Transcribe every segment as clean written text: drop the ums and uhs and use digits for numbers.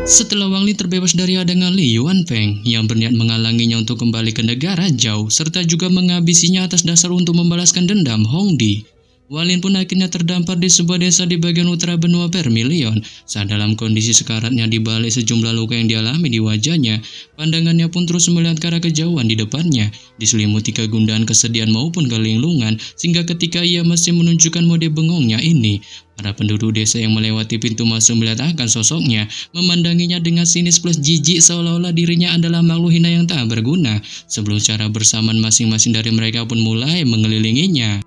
Setelah Wang Lin terbebas dari hadangan Li Yuanfeng yang berniat menghalanginya untuk kembali ke negara Zhao serta juga menghabisinya atas dasar untuk membalaskan dendam Hongdi, Wang Lin pun akhirnya terdampar di sebuah desa di bagian utara benua Vermilion. Saat dalam kondisi sekaratnya di balik sejumlah luka yang dialami di wajahnya, pandangannya pun terus melihat ke arah kejauhan di depannya, diselimuti kegundahan, kesedihan maupun kelinglungan, sehingga ketika ia masih menunjukkan mode bengongnya ini, para penduduk desa yang melewati pintu masuk melihat akan sosoknya, memandanginya dengan sinis plus jijik seolah-olah dirinya adalah makhluk hina yang tak berguna, sebelum secara bersamaan masing-masing dari mereka pun mulai mengelilinginya.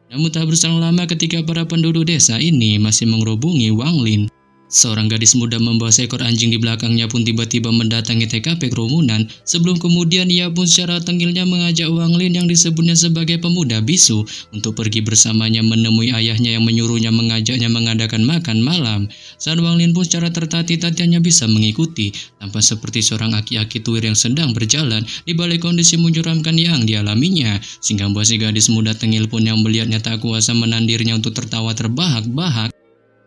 Namun tak berselang lama ketika para penduduk desa ini masih mengerubungi Wang Lin, seorang gadis muda membawa seekor anjing di belakangnya pun tiba-tiba mendatangi TKP kerumunan, sebelum kemudian ia pun secara tengilnya mengajak Wang Lin yang disebutnya sebagai pemuda bisu untuk pergi bersamanya menemui ayahnya yang menyuruhnya mengajaknya mengadakan makan malam. Saat Wang Lin pun secara tertati-tati hanya bisa mengikuti, tampak seperti seorang aki-aki tuir yang sedang berjalan di balik kondisi menyeramkan yang dialaminya, sehingga membuat si gadis muda tengil pun yang melihatnya tak kuasa menahan dirinya untuk tertawa terbahak-bahak.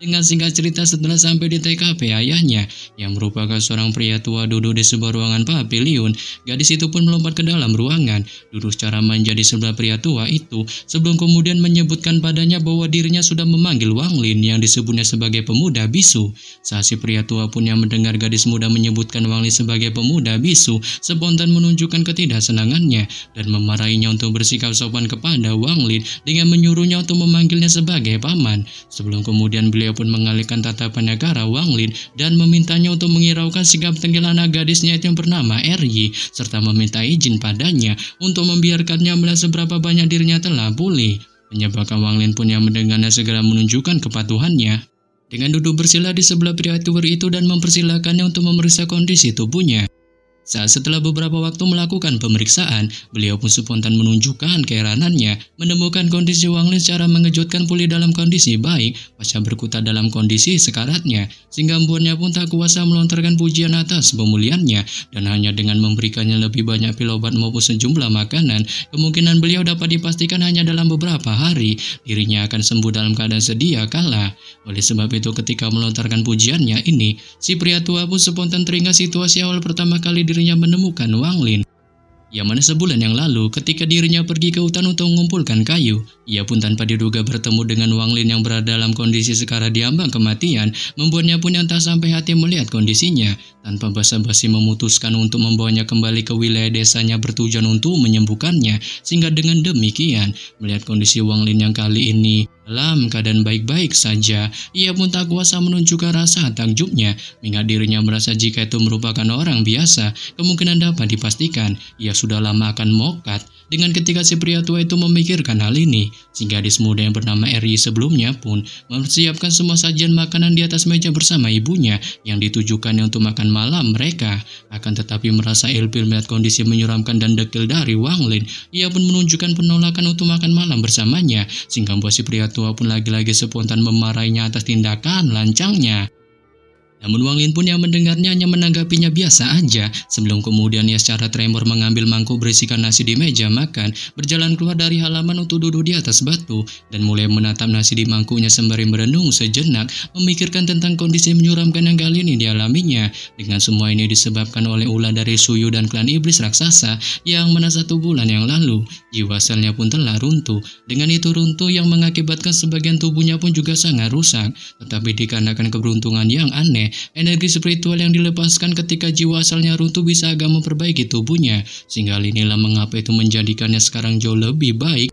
Dengan singkat cerita, setelah sampai di TKP ayahnya, yang merupakan seorang pria tua duduk di sebuah ruangan pavilion, gadis itu pun melompat ke dalam ruangan, duduk secara manja di sebelah pria tua itu, sebelum kemudian menyebutkan padanya bahwa dirinya sudah memanggil Wang Lin yang disebutnya sebagai pemuda bisu. Saat si pria tua pun yang mendengar gadis muda menyebutkan Wang Lin sebagai pemuda bisu, spontan menunjukkan ketidaksenangannya dan memarahinya untuk bersikap sopan kepada Wang Lin dengan menyuruhnya untuk memanggilnya sebagai paman. Sebelum kemudian beliau pun mengalihkan tatapannya ke arah Wang Lin dan memintanya untuk menghiraukan sikap tengil anak gadisnya itu yang bernama Eryi, serta meminta izin padanya untuk membiarkannya melihat seberapa banyak dirinya telah pulih. Menyebabkan Wang Lin pun yang mendengarnya segera menunjukkan kepatuhannya dengan duduk bersila di sebelah pria tua itu dan mempersilahkannya untuk memeriksa kondisi tubuhnya. Saat setelah beberapa waktu melakukan pemeriksaan, beliau pun spontan menunjukkan keheranannya menemukan kondisi Wang Lin secara mengejutkan pulih dalam kondisi baik pasca berkutat dalam kondisi sekaratnya, sehingga membuatnya pun tak kuasa melontarkan pujian atas pemulihannya, dan hanya dengan memberikannya lebih banyak pil obat maupun sejumlah makanan, kemungkinan beliau dapat dipastikan hanya dalam beberapa hari dirinya akan sembuh dalam keadaan sedia kala. Oleh sebab itu, ketika melontarkan pujiannya ini, si pria tua pun spontan teringat situasi awal pertama kali dirinya menemukan Wang Lin, yang mana sebulan yang lalu ketika dirinya pergi ke hutan untuk mengumpulkan kayu, ia pun tanpa diduga bertemu dengan Wang Lin yang berada dalam kondisi sekarat diambang kematian, membuatnya pun yang tak sampai hati melihat kondisinya. Tanpa basa-basi memutuskan untuk membawanya kembali ke wilayah desanya bertujuan untuk menyembuhkannya, sehingga dengan demikian melihat kondisi Wang Lin yang kali ini dalam keadaan baik-baik saja, ia pun tak kuasa menunjukkan rasa takjubnya, mengingat dirinya merasa jika itu merupakan orang biasa, kemungkinan dapat dipastikan ia sudah lama akan mokat. Dengan ketika si pria tua itu memikirkan hal ini, sehingga gadis muda yang bernama Eryi sebelumnya pun mempersiapkan semua sajian makanan di atas meja bersama ibunya yang ditujukannya untuk makan malam mereka. Akan tetapi merasa ilfil melihat kondisi menyeramkan dan dekil dari Wang Lin, ia pun menunjukkan penolakan untuk makan malam bersamanya, sehingga membuat si pria tua pun lagi-lagi spontan memarahinya atas tindakan lancangnya. Namun Wang Lin pun yang mendengarnya hanya menanggapinya biasa aja, sebelum kemudian ia secara tremor mengambil mangkuk berisikan nasi di meja makan, berjalan keluar dari halaman untuk duduk di atas batu, dan mulai menatap nasi di mangkuknya sembari merenung sejenak, memikirkan tentang kondisi menyeramkan yang kali ini dialaminya. Dengan semua ini disebabkan oleh ulah dari Suyu dan klan iblis raksasa, yang mana 1 bulan yang lalu, jiwa selnya pun telah runtuh. Dengan itu runtuh yang mengakibatkan sebagian tubuhnya pun juga sangat rusak, tetapi dikarenakan keberuntungan yang aneh, energi spiritual yang dilepaskan ketika jiwa asalnya runtuh bisa agak memperbaiki tubuhnya, sehingga hal inilah mengapa itu menjadikannya sekarang jauh lebih baik.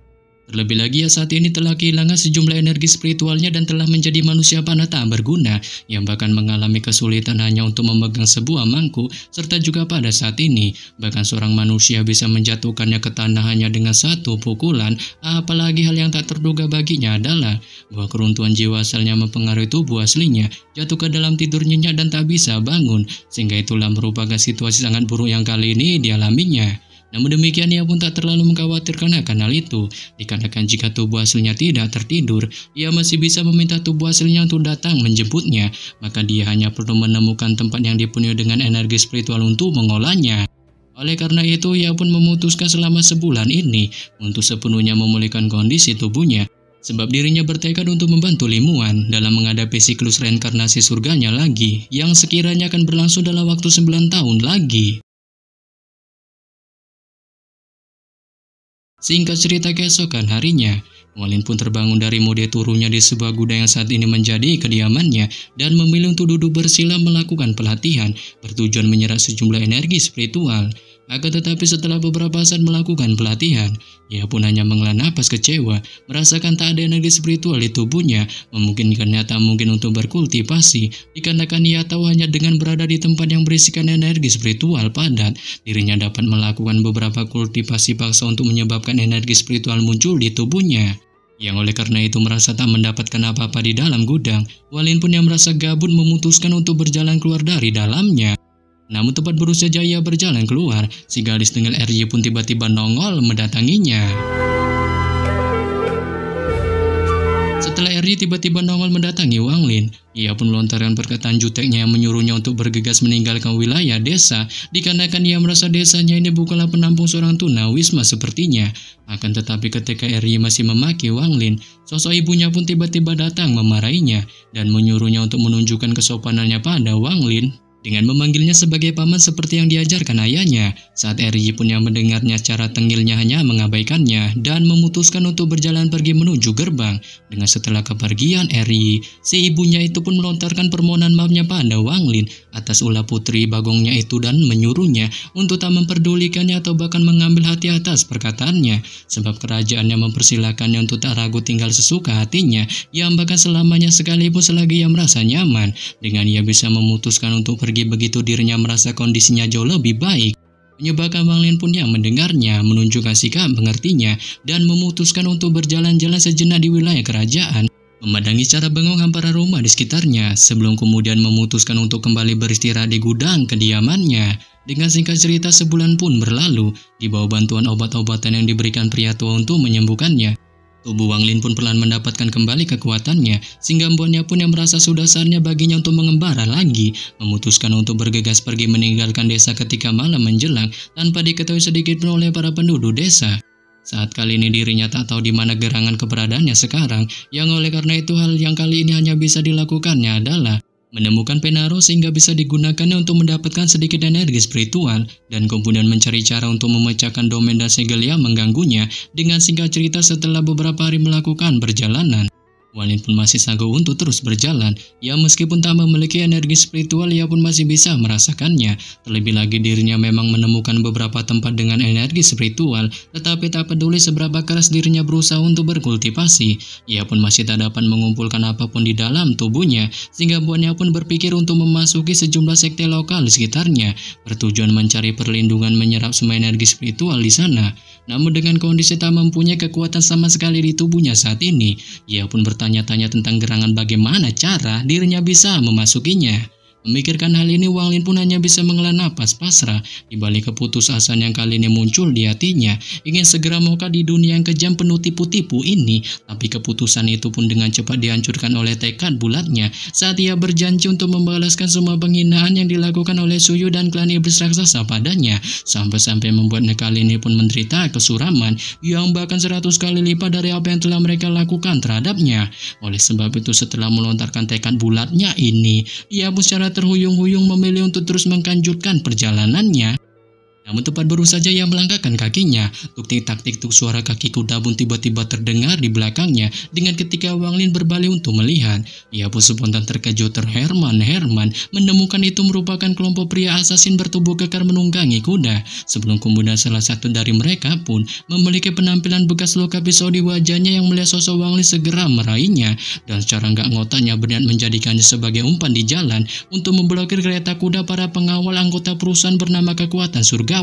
Terlebih lagi ia saat ini telah kehilangan sejumlah energi spiritualnya dan telah menjadi manusia panah tak berguna, yang bahkan mengalami kesulitan hanya untuk memegang sebuah mangkuk, serta juga pada saat ini, bahkan seorang manusia bisa menjatuhkannya ke tanah hanya dengan 1 pukulan. Apalagi hal yang tak terduga baginya adalah bahwa keruntuhan jiwa asalnya mempengaruhi tubuh aslinya, jatuh ke dalam tidur nyenyak dan tak bisa bangun, sehingga itulah merupakan situasi sangat buruk yang kali ini dialaminya. Namun demikian ia pun tak terlalu mengkhawatirkan akan hal itu, dikarenakan jika tubuh aslinya tidak tertidur, ia masih bisa meminta tubuh aslinya untuk datang menjemputnya, maka dia hanya perlu menemukan tempat yang dipenuhi dengan energi spiritual untuk mengolahnya. Oleh karena itu, ia pun memutuskan selama sebulan ini untuk sepenuhnya memulihkan kondisi tubuhnya, Sebab dirinya bertekad untuk membantu Limuan dalam menghadapi siklus reinkarnasi surganya lagi yang sekiranya akan berlangsung dalam waktu 9 tahun lagi. Singkat cerita, keesokan harinya, Walin pun terbangun dari mode turunnya di sebuah gudang yang saat ini menjadi kediamannya dan memilih untuk duduk bersila melakukan pelatihan bertujuan menyerap sejumlah energi spiritual. Akan tetapi setelah beberapa saat melakukan pelatihan, ia pun hanya menghela napas kecewa, merasakan tak ada energi spiritual di tubuhnya, memungkinkannya tak mungkin untuk berkultivasi, dikarenakan ia tahu hanya dengan berada di tempat yang berisikan energi spiritual padat, dirinya dapat melakukan beberapa kultivasi paksa untuk menyebabkan energi spiritual muncul di tubuhnya. Yang oleh karena itu merasa tak mendapatkan apa-apa di dalam gudang, Walin pun yang merasa gabut memutuskan untuk berjalan keluar dari dalamnya. Namun tepat baru saja ia berjalan keluar, si gadis dengan RY pun tiba-tiba nongol mendatanginya. Setelah RY tiba-tiba nongol mendatangi Wang Lin, ia pun melontarkan perkataan juteknya yang menyuruhnya untuk bergegas meninggalkan wilayah desa, dikarenakan ia merasa desanya ini bukanlah penampung seorang tunawisma sepertinya. Akan tetapi ketika RY masih memaki Wang Lin, sosok ibunya pun tiba-tiba datang memarahinya dan menyuruhnya untuk menunjukkan kesopanannya pada Wang Lin dengan memanggilnya sebagai paman seperti yang diajarkan ayahnya. Saat RY pun yang mendengarnya secara tengilnya hanya mengabaikannya dan memutuskan untuk berjalan pergi menuju gerbang. Dengan setelah kepergian RY, si ibunya itu pun melontarkan permohonan maafnya pada Wang Lin atas ulah putri bagongnya itu dan menyuruhnya untuk tak memperdulikannya atau bahkan mengambil hati atas perkataannya, sebab kerajaannya mempersilakannya untuk tak ragu tinggal sesuka hatinya, yang bahkan selamanya sekalipun selagi ia merasa nyaman. Dengan ia bisa memutuskan untuk pergi begitu dirinya merasa kondisinya jauh lebih baik. Menyebabkan Wang Lin pun yang mendengarnya menunjukkan sikap mengertinya dan memutuskan untuk berjalan-jalan sejenak di wilayah kerajaan, memandangi secara bengong hamparan rumah di sekitarnya sebelum kemudian memutuskan untuk kembali beristirahat di gudang kediamannya. Dengan singkat cerita, sebulan pun berlalu di bawah bantuan obat-obatan yang diberikan pria tua untuk menyembuhkannya. Tubuh Wang Lin pun perlahan mendapatkan kembali kekuatannya, sehingga membuatnya pun yang merasa sudah saatnya baginya untuk mengembara lagi, memutuskan untuk bergegas pergi meninggalkan desa ketika malam menjelang tanpa diketahui sedikit pun oleh para penduduk desa. Saat kali ini dirinya tak tahu di mana gerangan keberadaannya sekarang, yang oleh karena itu hal yang kali ini hanya bisa dilakukannya adalah menemukan penaro sehingga bisa digunakannya untuk mendapatkan sedikit energi spiritual dan kemudian mencari cara untuk memecahkan domain dan segel yang mengganggunya. Dengan singkat cerita, setelah beberapa hari melakukan perjalanan, Walin pun masih sanggup untuk terus berjalan. Ya, meskipun tak memiliki energi spiritual, ia pun masih bisa merasakannya. Terlebih lagi dirinya memang menemukan beberapa tempat dengan energi spiritual, tetapi tak peduli seberapa keras dirinya berusaha untuk berkultivasi, ia pun masih tak dapat mengumpulkan apapun di dalam tubuhnya, sehingga buatnya pun berpikir untuk memasuki sejumlah sekte lokal di sekitarnya, bertujuan mencari perlindungan menyerap semua energi spiritual di sana. Namun dengan kondisi tak mempunyai kekuatan sama sekali di tubuhnya saat ini, ia pun bertanya-tanya tentang gerangan bagaimana cara dirinya bisa memasukinya. Memikirkan hal ini, Wang Lin pun hanya bisa menghela napas pasrah di balik keputusasaan yang kali ini muncul di hatinya. Ingin segera mengukir di dunia yang kejam penuh tipu-tipu ini, tapi keputusan itu pun dengan cepat dihancurkan oleh tekad bulatnya saat ia berjanji untuk membalaskan semua penghinaan yang dilakukan oleh Suyu dan klan iblis raksasa padanya, sampai-sampai membuatnya kali ini pun menderita kesuraman yang bahkan 100 kali lipat dari apa yang telah mereka lakukan terhadapnya. Oleh sebab itu, setelah melontarkan tekad bulatnya ini, ia pun secara terhuyung-huyung memilih untuk terus mengkanjutkan perjalanannya. Namun tepat baru saja ia melangkahkan kakinya, tuk tik tak tik tuk suara kaki kuda pun tiba-tiba terdengar di belakangnya. Dengan ketika Wang Lin berbalik untuk melihat, ia pun spontan terkejut terherman menemukan itu merupakan kelompok pria asasin bertubuh kekar menunggangi kuda. Sebelum kemudian salah satu dari mereka pun memiliki penampilan bekas luka pisau di wajahnya yang melihat sosok Wang Lin segera meraihnya dan secara nggak ngotaknya berniat menjadikannya sebagai umpan di jalan untuk memblokir kereta kuda para pengawal anggota perusahaan bernama Kekuatan Surga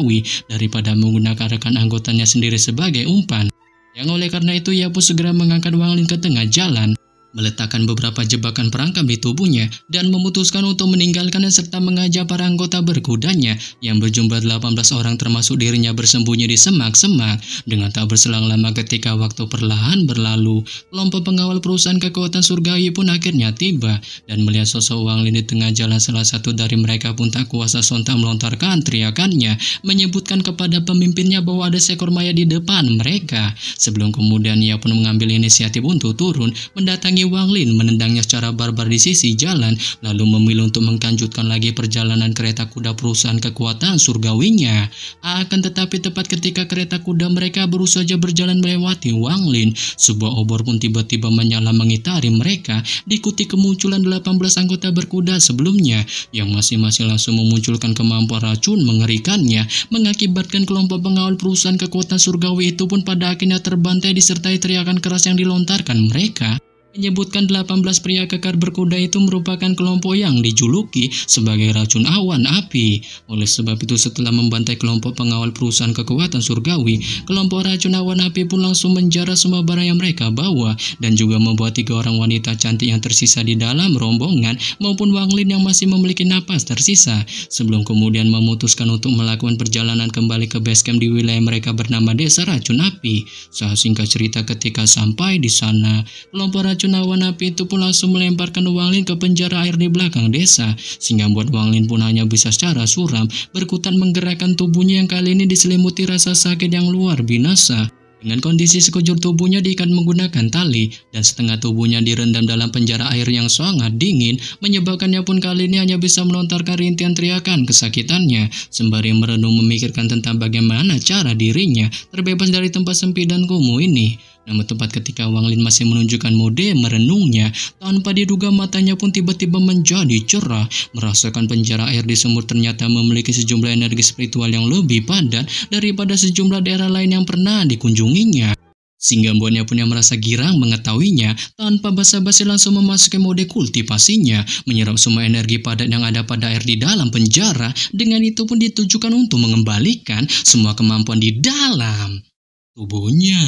daripada menggunakan rekan anggotanya sendiri sebagai umpan. Yang oleh karena itu ia pun segera mengangkat Wang Lin ke tengah jalan. meletakkan beberapa jebakan perangkap di tubuhnya dan memutuskan untuk meninggalkannya serta mengajak para anggota berkudanya yang berjumlah 18 orang termasuk dirinya bersembunyi di semak-semak. Dengan tak berselang lama ketika waktu perlahan berlalu, kelompok pengawal perusahaan kekuatan surgawi pun akhirnya tiba dan melihat sosok Wang Lin di tengah jalan. Salah satu dari mereka pun tak kuasa sontak melontarkan teriakannya, menyebutkan kepada pemimpinnya bahwa ada seekor mayat di depan mereka. Sebelum kemudian ia pun mengambil inisiatif untuk turun, mendatangi Wang Lin, menendangnya secara barbar di sisi jalan, lalu memilih untuk menglanjutkan lagi perjalanan kereta kuda perusahaan kekuatan surgawinya. Akan tetapi tepat ketika kereta kuda mereka baru saja berjalan melewati Wang Lin, sebuah obor pun tiba-tiba menyala mengitari mereka, diikuti kemunculan 18 anggota berkuda sebelumnya, yang masing-masing langsung memunculkan kemampuan racun mengerikannya, mengakibatkan kelompok pengawal perusahaan kekuatan surgawi itu pun pada akhirnya terbantai disertai teriakan keras yang dilontarkan mereka, menyebutkan 18 pria kekar berkuda itu merupakan kelompok yang dijuluki sebagai racun awan api. Oleh sebab itu, setelah membantai kelompok pengawal perusahaan kekuatan surgawi, kelompok racun awan api pun langsung menjarah semua barang yang mereka bawa dan juga membuat 3 orang wanita cantik yang tersisa di dalam rombongan maupun Wang Lin yang masih memiliki napas tersisa, sebelum kemudian memutuskan untuk melakukan perjalanan kembali ke base camp di wilayah mereka bernama Desa Racun Api. Singkat cerita, ketika sampai di sana, kelompok racun awan api itu pun langsung melemparkan Wang Lin ke penjara air di belakang desa, sehingga buat Wang Lin pun hanya bisa secara suram berkutan menggerakkan tubuhnya yang kali ini diselimuti rasa sakit yang luar binasa. Dengan kondisi sekujur tubuhnya diikat menggunakan tali dan setengah tubuhnya direndam dalam penjara air yang sangat dingin, menyebabkannya pun kali ini hanya bisa melontarkan rintihan teriakan kesakitannya sembari merenung memikirkan tentang bagaimana cara dirinya terbebas dari tempat sempit dan kumuh ini. Namun tepat ketika Wang Lin masih menunjukkan mode merenungnya, tanpa diduga matanya pun tiba-tiba menjadi cerah, merasakan penjara air di sumur ternyata memiliki sejumlah energi spiritual yang lebih padat daripada sejumlah daerah lain yang pernah dikunjunginya. Sehingga buatnya pun yang merasa girang mengetahuinya, tanpa basa-basi langsung memasuki mode kultivasinya, menyerap semua energi padat yang ada pada air di dalam penjara. Dengan itu pun ditujukan untuk mengembalikan semua kemampuan di dalam tubuhnya.